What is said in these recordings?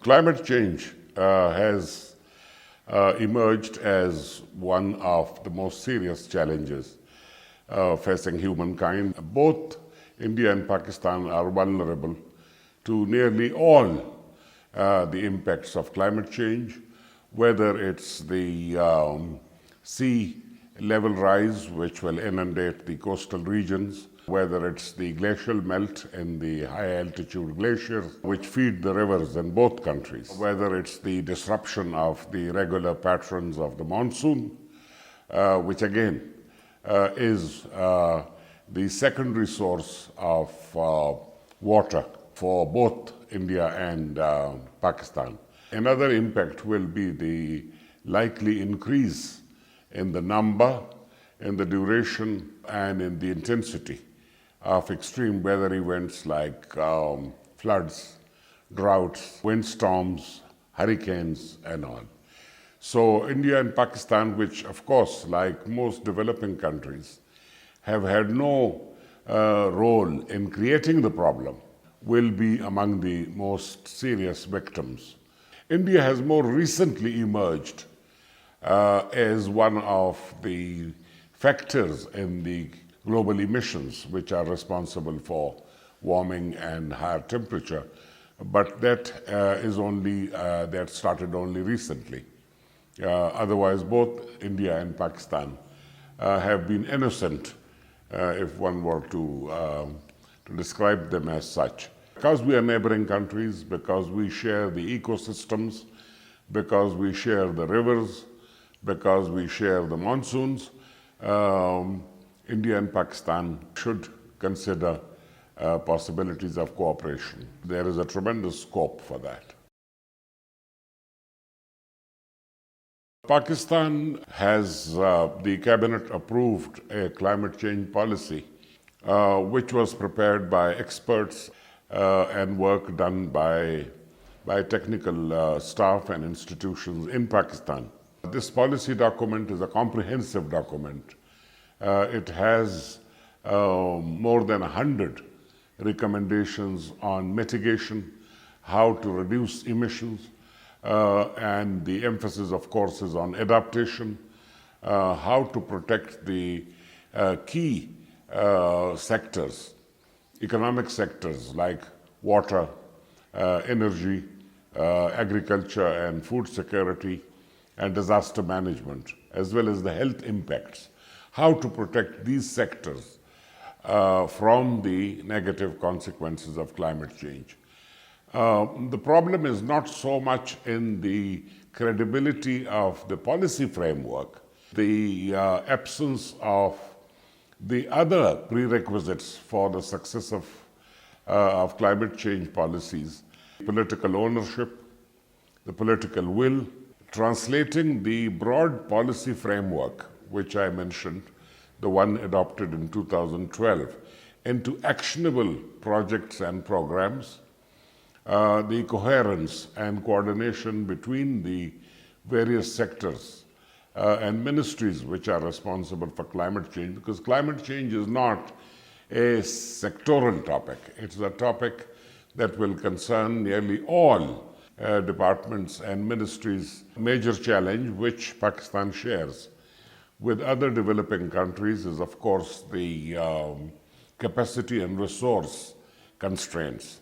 Climate change has emerged as one of the most serious challenges facing humankind. Both India and Pakistan are vulnerable to nearly all the impacts of climate change, whether it's the sea level rise, which will inundate the coastal regions, whether it's the glacial melt in the high altitude glaciers, which feed the rivers in both countries, whether it's the disruption of the regular patterns of the monsoon, which again is the secondary source of water for both India and Pakistan. Another impact will be the likely increase in the number, in the duration, and in the intensity of extreme weather events like floods, droughts, windstorms, hurricanes, and all. So India and Pakistan, which of course, like most developing countries, have had no role in creating the problem, will be among the most serious victims. India has more recently emerged as one of the factors in the global emissions which are responsible for warming and higher temperature, but that that started only recently. Otherwise, both India and Pakistan have been innocent, if one were to describe them as such. Because we are neighboring countries, because we share the ecosystems, because we share the rivers, because we share the monsoons, India and Pakistan should consider possibilities of cooperation. There is a tremendous scope for that. Pakistan has, the cabinet approved a climate change policy which was prepared by experts and work done by technical staff and institutions in Pakistan. This policy document is a comprehensive document. It has more than 100 recommendations on mitigation, how to reduce emissions, and the emphasis, of course, is on adaptation, how to protect the key sectors, economic sectors like water, energy, agriculture and food security, and disaster management, as well as the health impacts, how to protect these sectors from the negative consequences of climate change. The problem is not so much in the credibility of the policy framework, the absence of the other prerequisites for the success of climate change policies: political ownership, the political will, translating the broad policy framework, which I mentioned, the one adopted in 2012, into actionable projects and programs, the coherence and coordination between the various sectors and ministries which are responsible for climate change, because climate change is not a sectoral topic. It's a topic that will concern nearly all departments and ministries. Major challenge which Pakistan shares with other developing countries is, of course, the capacity and resource constraints.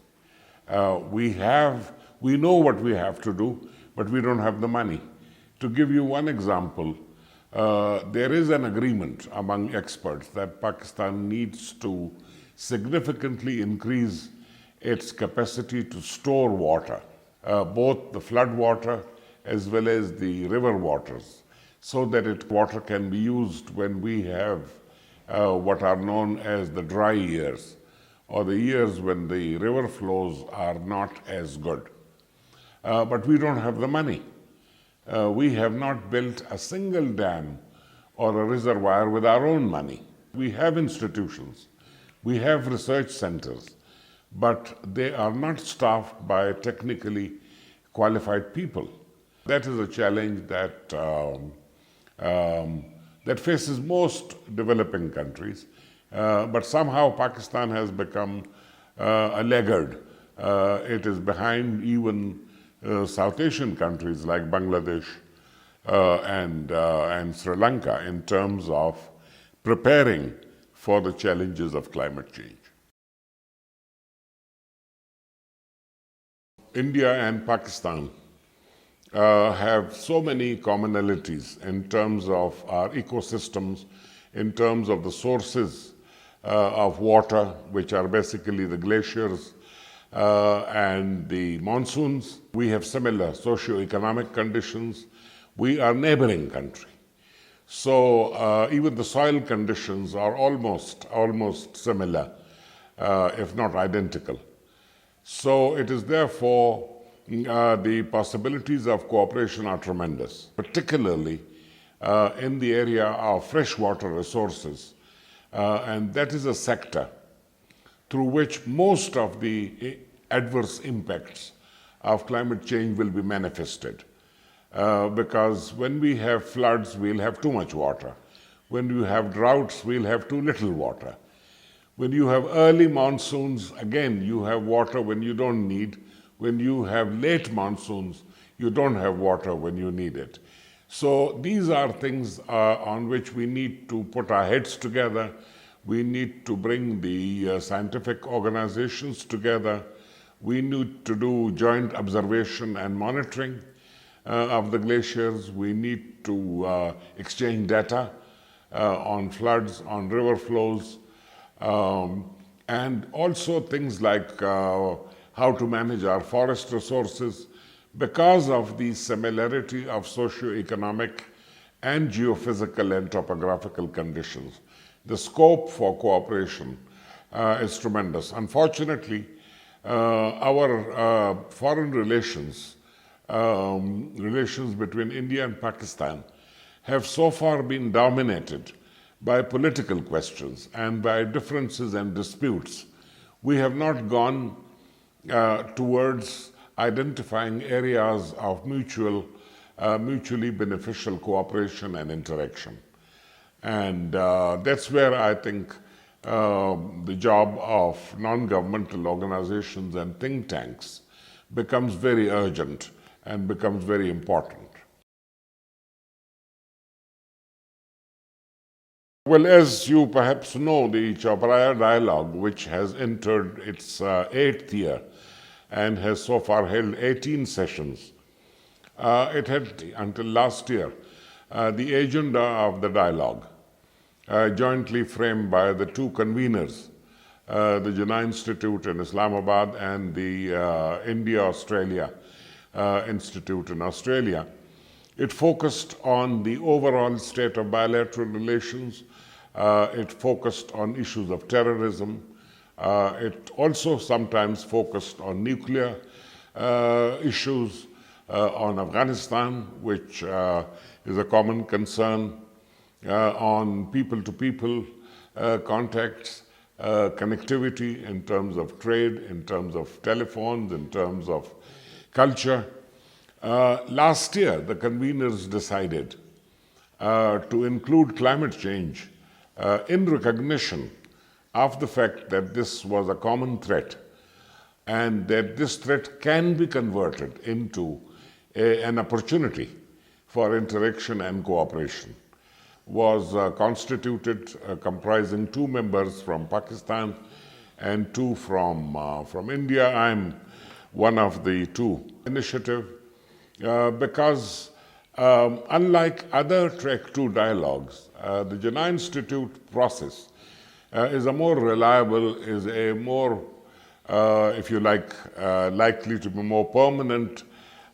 We know what we have to do, but we don't have the money. To give you one example, there is an agreement among experts that Pakistan needs to significantly increase its capacity to store water, both the flood water as well as the river waters, so that water can be used when we have what are known as the dry years, or the years when the river flows are not as good. But we don't have the money. We have not built a single dam or a reservoir with our own money. We have institutions, we have research centers, but they are not staffed by technically qualified people. That is a challenge that that faces most developing countries, but somehow Pakistan has become a laggard. It is behind even South Asian countries like Bangladesh and Sri Lanka in terms of preparing for the challenges of climate change. India and Pakistan have so many commonalities in terms of our ecosystems, in terms of the sources of water, which are basically the glaciers and the monsoons. We have similar socio-economic conditions. We are neighboring country. So even the soil conditions are almost similar, if not identical. So it is therefore the possibilities of cooperation are tremendous, particularly in the area of freshwater resources. And that is a sector through which most of the adverse impacts of climate change will be manifested. Because when we have floods, we'll have too much water. When you have droughts, we'll have too little water. When you have early monsoons, again, you have water when you don't need. When you have late monsoons, you don't have water when you need it. So these are things on which we need to put our heads together. We need to bring the scientific organizations together. We need to do joint observation and monitoring of the glaciers. We need to exchange data on floods, on river flows, and also things like how to manage our forest resources because of the similarity of socio-economic and geophysical and topographical conditions. The scope for cooperation is tremendous. Unfortunately, our foreign relations, relations between India and Pakistan have so far been dominated by political questions and by differences and disputes. We have not gone towards identifying areas of mutually beneficial cooperation and interaction. And that's where I think the job of non-governmental organizations and think tanks becomes very urgent and becomes very important. Well, as you perhaps know, the Chaophraya dialogue, which has entered its 8th year and has so far held 18 sessions, it had until last year the agenda of the dialogue, jointly framed by the two conveners, the Jinnah Institute in Islamabad and the India-Australia Institute in Australia. It focused on the overall state of bilateral relations. It focused on issues of terrorism. It also sometimes focused on nuclear issues, on Afghanistan, which is a common concern, on people-to-people contacts, connectivity in terms of trade, in terms of telephones, in terms of culture. Last year, the conveners decided to include climate change in recognition of the fact that this was a common threat and that this threat can be converted into an opportunity for interaction and cooperation. Was constituted comprising 2 members from Pakistan and 2 from India. I'm one of the 2 initiative. Because unlike other Track 2 dialogues, the Jinnah Institute process is a more reliable, is a more, if you like, likely to be more permanent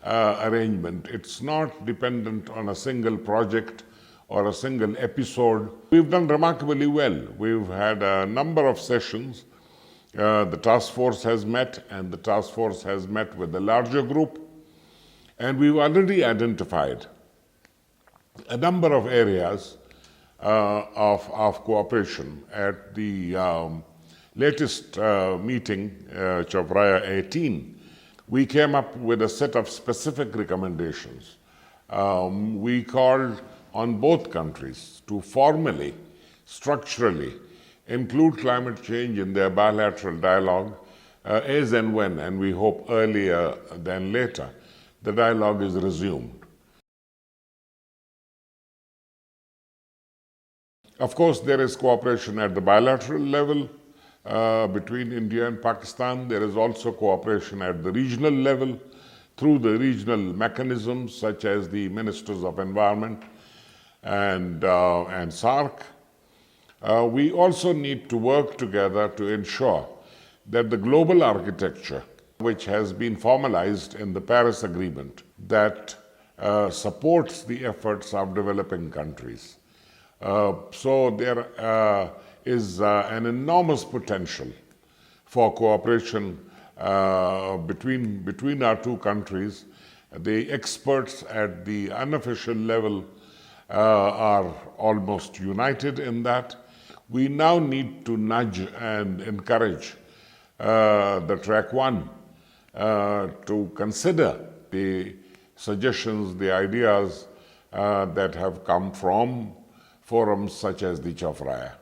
arrangement. It's not dependent on a single project or a single episode. We've done remarkably well. We've had a number of sessions. The task force has met, and the task force has met with a larger group. And we've already identified a number of areas of cooperation. At the latest meeting, Chaophraya 18, we came up with a set of specific recommendations. We called on both countries to formally, structurally include climate change in their bilateral dialogue as and when, and we hope earlier than later, the dialogue is resumed. Of course, there is cooperation at the bilateral level between India and Pakistan. There is also cooperation at the regional level through the regional mechanisms such as the Ministers of Environment and SARC. We also need to work together to ensure that the global architecture, which has been formalized in the Paris Agreement, that supports the efforts of developing countries. So there is an enormous potential for cooperation between our two countries. The experts at the unofficial level are almost united in that. We now need to nudge and encourage the track one to consider the suggestions, the ideas that have come from forums such as the Chaophraya.